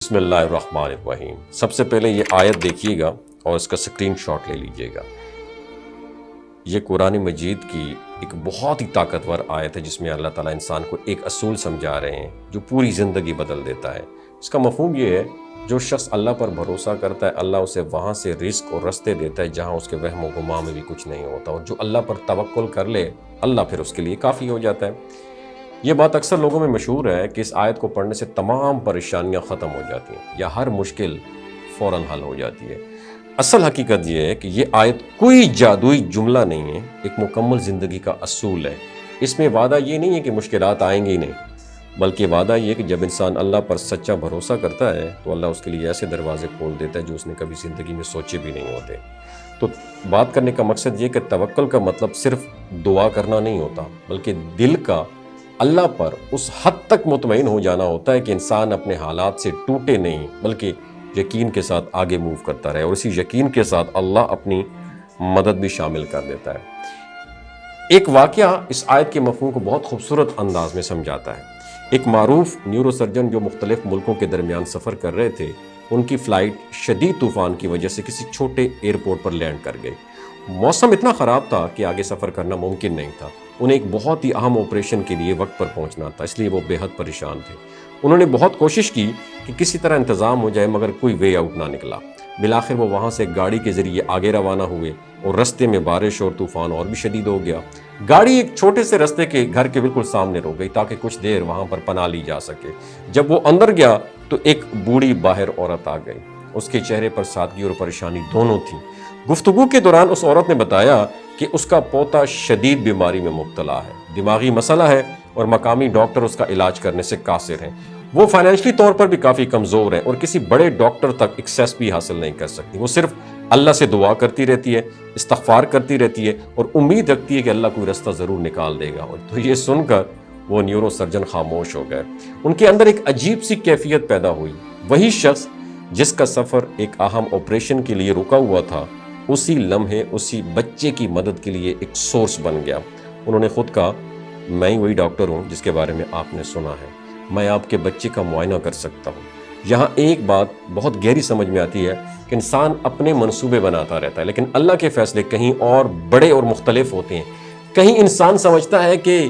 بسم اللہ الرحمن الرحیم۔ سب سے پہلے یہ آیت دیکھیے گا اور اس کا اسکرین شاٹ لے لیجئے گا۔ یہ قرآن مجید کی ایک بہت ہی طاقتور آیت ہے جس میں اللہ تعالیٰ انسان کو ایک اصول سمجھا رہے ہیں جو پوری زندگی بدل دیتا ہے۔ اس کا مفہوم یہ ہے، جو شخص اللہ پر بھروسہ کرتا ہے اللہ اسے وہاں سے رزق اور رستے دیتا ہے جہاں اس کے وہم و گمان میں بھی کچھ نہیں ہوتا، اور جو اللہ پر توکل کر لے اللہ پھر اس کے لیے کافی ہو جاتا ہے۔ یہ بات اکثر لوگوں میں مشہور ہے کہ اس آیت کو پڑھنے سے تمام پریشانیاں ختم ہو جاتی ہیں یا ہر مشکل فوراً حل ہو جاتی ہے۔ اصل حقیقت یہ ہے کہ یہ آیت کوئی جادوئی جملہ نہیں ہے، ایک مکمل زندگی کا اصول ہے۔ اس میں وعدہ یہ نہیں ہے کہ مشکلات آئیں گی نہیں، بلکہ وعدہ یہ ہے کہ جب انسان اللہ پر سچا بھروسہ کرتا ہے تو اللہ اس کے لیے ایسے دروازے کھول دیتا ہے جو اس نے کبھی زندگی میں سوچے بھی نہیں ہوتے۔ تو بات کرنے کا مقصد یہ کہ توکل کا مطلب صرف دعا کرنا نہیں ہوتا، بلکہ دل کا اللہ پر اس حد تک مطمئن ہو جانا ہوتا ہے کہ انسان اپنے حالات سے ٹوٹے نہیں بلکہ یقین کے ساتھ آگے موو کرتا رہے، اور اسی یقین کے ساتھ اللہ اپنی مدد بھی شامل کر دیتا ہے۔ ایک واقعہ اس آیت کے مفہوم کو بہت خوبصورت انداز میں سمجھاتا ہے۔ ایک معروف نیورو سرجن جو مختلف ملکوں کے درمیان سفر کر رہے تھے، ان کی فلائٹ شدید طوفان کی وجہ سے کسی چھوٹے ایئرپورٹ پر لینڈ کر گئی۔ موسم اتنا خراب تھا کہ آگے سفر کرنا ممکن نہیں تھا۔ انہیں ایک بہت ہی اہم آپریشن کے لیے وقت پر پہنچنا تھا، اس لیے وہ بے حد پریشان تھے۔ انہوں نے بہت کوشش کی کہ کسی طرح انتظام ہو جائے، مگر کوئی وے آؤٹ نہ نکلا۔ بالآخر وہ وہاں سے گاڑی کے ذریعے آگے روانہ ہوئے، اور رستے میں بارش اور طوفان اور بھی شدید ہو گیا۔ گاڑی ایک چھوٹے سے رستے کے گھر کے بالکل سامنے رک گئی تاکہ کچھ دیر وہاں پر پناہ لی جا سکے۔ جب وہ اندر گیا تو ایک بوڑھی باہر عورت آ گئی۔ اس کے چہرے پر سادگی اور پریشانی دونوں تھی۔ گفتگو کے دوران اس عورت نے بتایا کہ اس کا پوتا شدید بیماری میں مبتلا ہے، دماغی مسئلہ ہے، اور مقامی ڈاکٹر اس کا علاج کرنے سے قاصر ہیں۔ وہ فائنینشلی طور پر بھی کافی کمزور ہیں اور کسی بڑے ڈاکٹر تک ایکسیس بھی حاصل نہیں کر سکتی۔ وہ صرف اللہ سے دعا کرتی رہتی ہے، استغفار کرتی رہتی ہے، اور امید رکھتی ہے کہ اللہ کوئی رستہ ضرور نکال دے گا۔ اور تو یہ سن کر وہ نیورو سرجن خاموش ہو گئے۔ ان کے اندر ایک عجیب سی کیفیت پیدا ہوئی۔ وہی شخص جس کا سفر ایک اہم آپریشن کے لیے رکا ہوا تھا، اسی لمحے اسی بچے کی مدد کے لیے ایک سورس بن گیا۔ انہوں نے خود کہا، میں ہی وہی ڈاکٹر ہوں جس کے بارے میں آپ نے سنا ہے، میں آپ کے بچے کا معائنہ کر سکتا ہوں۔ یہاں ایک بات بہت گہری سمجھ میں آتی ہے کہ انسان اپنے منصوبے بناتا رہتا ہے، لیکن اللہ کے فیصلے کہیں اور بڑے اور مختلف ہوتے ہیں۔ کہیں انسان سمجھتا ہے کہ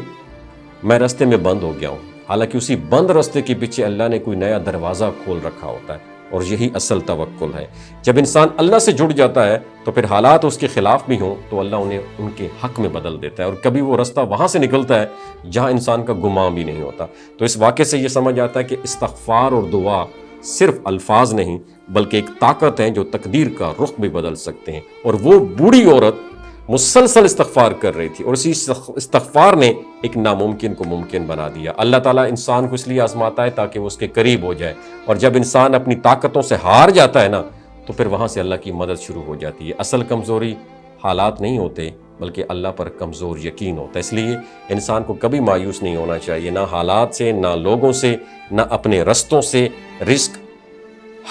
میں راستے میں بند ہو گیا ہوں، حالانکہ اسی بند راستے کے پیچھے اللہ نے کوئی نیا دروازہ کھول رکھا ہوتا ہے، اور یہی اصل توکل ہے۔ جب انسان اللہ سے جڑ جاتا ہے تو پھر حالات اس کے خلاف بھی ہوں تو اللہ انہیں ان کے حق میں بدل دیتا ہے، اور کبھی وہ راستہ وہاں سے نکلتا ہے جہاں انسان کا گمان بھی نہیں ہوتا۔ تو اس واقعے سے یہ سمجھ آتا ہے کہ استغفار اور دعا صرف الفاظ نہیں بلکہ ایک طاقت ہے جو تقدیر کا رخ بھی بدل سکتے ہیں۔ اور وہ بوڑھی عورت مسلسل استغفار کر رہی تھی، اور اسی استغفار نے ایک ناممکن کو ممکن بنا دیا۔ اللہ تعالیٰ انسان کو اس لیے آزماتا ہے تاکہ وہ اس کے قریب ہو جائے، اور جب انسان اپنی طاقتوں سے ہار جاتا ہے نا تو پھر وہاں سے اللہ کی مدد شروع ہو جاتی ہے۔ اصل کمزوری حالات نہیں ہوتے بلکہ اللہ پر کمزور یقین ہوتا ہے۔ اس لیے انسان کو کبھی مایوس نہیں ہونا چاہیے، نہ حالات سے، نہ لوگوں سے، نہ اپنے رستوں سے۔ رزق،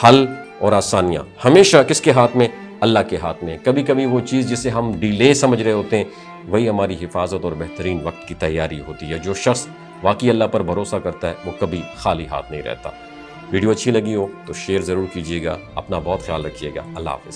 حل اور آسانیاں ہمیشہ کس کے ہاتھ میں؟ اللہ کے ہاتھ میں۔ کبھی کبھی وہ چیز جسے ہم ڈیلے سمجھ رہے ہوتے ہیں وہی ہماری حفاظت اور بہترین وقت کی تیاری ہوتی ہے۔ جو شخص واقعی اللہ پر بھروسہ کرتا ہے وہ کبھی خالی ہاتھ نہیں رہتا۔ ویڈیو اچھی لگی ہو تو شیئر ضرور کیجیے گا۔ اپنا بہت خیال رکھیے گا۔ اللہ حافظ۔